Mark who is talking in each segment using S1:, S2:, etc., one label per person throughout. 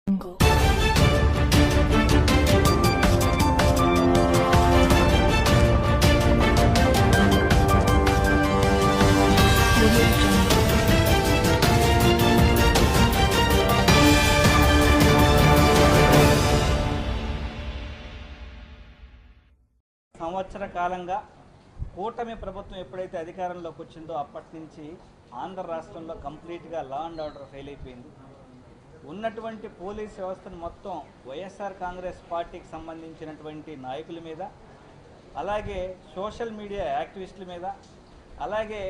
S1: సంవత్సర కాలంగా కూటమి ప్రభుత్వం ఎప్పుడైతే అధికారంలోకి వచ్చిందో అప్పటి నుంచి ఆంధ్ర రాష్ట్రంలో కంప్లీట్గా లా అండ్ ఆర్డర్ ఫెయిల్ అయిపోయింది. ఉన్నటువంటి పోలీస్ వ్యవస్థను మొత్తం వైఎస్ఆర్ కాంగ్రెస్ పార్టీకి సంబంధించినటువంటి నాయకుల మీద, అలాగే సోషల్ మీడియా యాక్టివిస్టుల మీద, అలాగే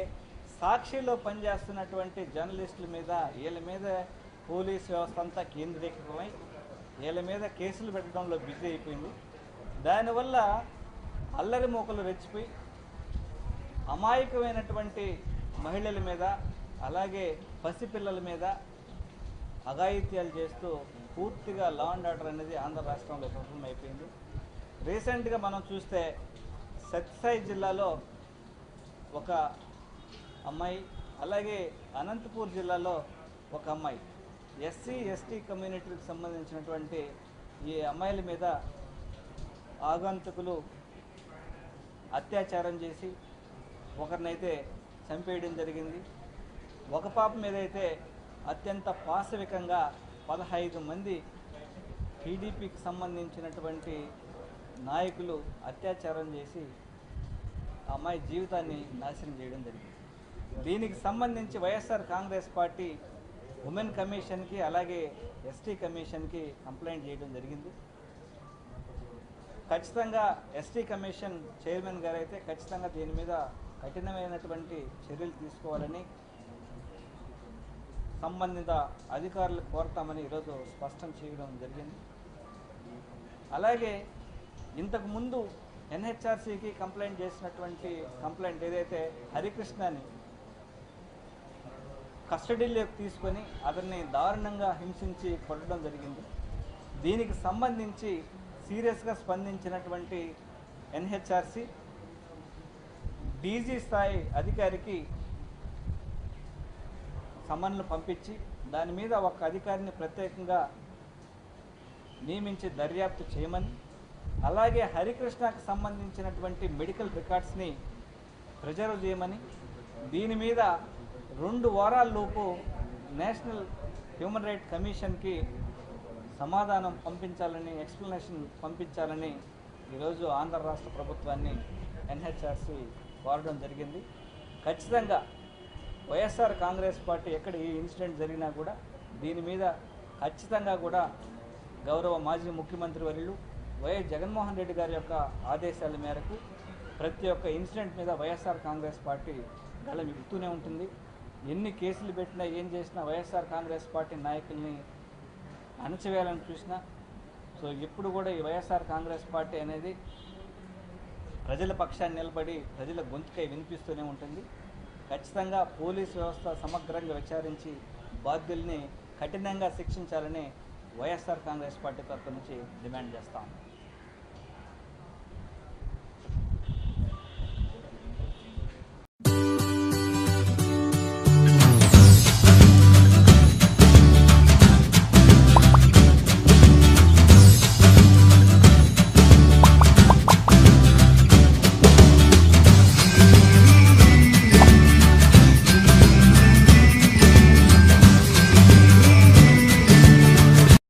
S1: సాక్షిలో పనిచేస్తున్నటువంటి జర్నలిస్టుల మీద, వీళ్ళ మీద పోలీస్ వ్యవస్థ అంతా కేంద్రీకృతమై వీళ్ళ మీద కేసులు పెట్టడంలో బిజీ అయిపోయింది. దానివల్ల అల్లరి మూకలు రెచ్చిపోయి అమాయకమైనటువంటి మహిళల మీద, అలాగే పసిపిల్లల మీద అఘాయిత్యాలు చేస్తూ పూర్తిగా లా అండ్ ఆర్డర్ అనేది ఆంధ్ర రాష్ట్రంలో విఫలం అయిపోయింది. రీసెంట్గా మనం చూస్తే సత్యసాయి జిల్లాలో ఒక అమ్మాయి, అలాగే అనంతపూర్ జిల్లాలో ఒక అమ్మాయి, ఎస్సీ ఎస్టీ కమ్యూనిటీకి సంబంధించినటువంటి ఈ అమ్మాయిల మీద ఆగంతుకులు అత్యాచారం చేసి ఒకరినైతే చంపేయడం జరిగింది. ఒక పాప మీద అయితే అత్యంత పాశవికంగా 15 మంది టీడీపీకి సంబంధించినటువంటి నాయకులు అత్యాచారం చేసి ఆ అమ్మాయి జీవితాన్ని నాశనం చేయడం జరిగింది. దీనికి సంబంధించి వైఎస్ఆర్ కాంగ్రెస్ పార్టీ ఉమెన్ కమిషన్కి, అలాగే ఎస్టీ కమిషన్కి కంప్లైంట్ చేయడం జరిగింది. ఖచ్చితంగా ఎస్టీ కమిషన్ చైర్మన్ గారు అయితే ఖచ్చితంగా దీని మీద కఠినమైనటువంటి చర్యలు తీసుకోవాలని సంబంధిత అధికారులకు కోరతామని ఈరోజు స్పష్టం చేయడం జరిగింది. అలాగే ఇంతకుముందు ఎన్హెచ్ఆర్సీకి కంప్లైంట్ చేసినటువంటి కంప్లైంట్ ఏదైతే హరికృష్ణని కస్టడీలోకి తీసుకొని అతన్ని దారుణంగా హింసించి కొట్టడం జరిగింది. దీనికి సంబంధించి సీరియస్గా స్పందించినటువంటి ఎన్హెచ్ఆర్సీ డీజీ స్థాయి అధికారికి సమన్లు పంపించి దాని మీద ఒక అధికారిని ప్రత్యేకంగా నియమించి దర్యాప్తు చేయమని, అలాగే హరికృష్ణకు సంబంధించినటువంటి మెడికల్ రికార్డ్స్ని ప్రిజర్వ్ చేయమని, దీని మీద 2 వారాల్లోపు నేషనల్ హ్యూమన్ రైట్స్ కమిషన్కి సమాధానం పంపించాలని, ఎక్స్ప్లెనేషన్ పంపించాలని ఈరోజు ఆంధ్ర రాష్ట్ర ప్రభుత్వాన్ని ఎన్హెచ్ఆర్సీ కోరడం జరిగింది. ఖచ్చితంగా వైఎస్ఆర్ కాంగ్రెస్ పార్టీ ఎక్కడ ఈ ఇన్సిడెంట్ జరిగినా కూడా దీని మీద ఖచ్చితంగా కూడా గౌరవ మాజీ ముఖ్యమంత్రి వర్యులు వైఎస్ జగన్మోహన్ రెడ్డి గారి యొక్క ఆదేశాల మేరకు ప్రతి ఒక్క ఇన్సిడెంట్ మీద వైఎస్ఆర్ కాంగ్రెస్ పార్టీ గళం ఇస్తూనే ఉంటుంది. ఎన్ని కేసులు పెట్టినా, ఏం చేసినా వైఎస్ఆర్ కాంగ్రెస్ పార్టీ నాయకుల్ని అణచివేయాలని చూసినా, సో ఎప్పుడు కూడా ఈ వైఎస్ఆర్ కాంగ్రెస్ పార్టీ అనేది ప్రజల పక్షాన్ని నిలబడి ప్రజల గొంతుకై వినిపిస్తూనే ఉంటుంది. ఖచ్చితంగా పోలీస్ వ్యవస్థ సమగ్రంగా విచారించి బాధ్యుల్ని కఠినంగా శిక్షించాలని వైఎస్ఆర్ కాంగ్రెస్ పార్టీ తరఫు నుంచి డిమాండ్ చేస్తాం.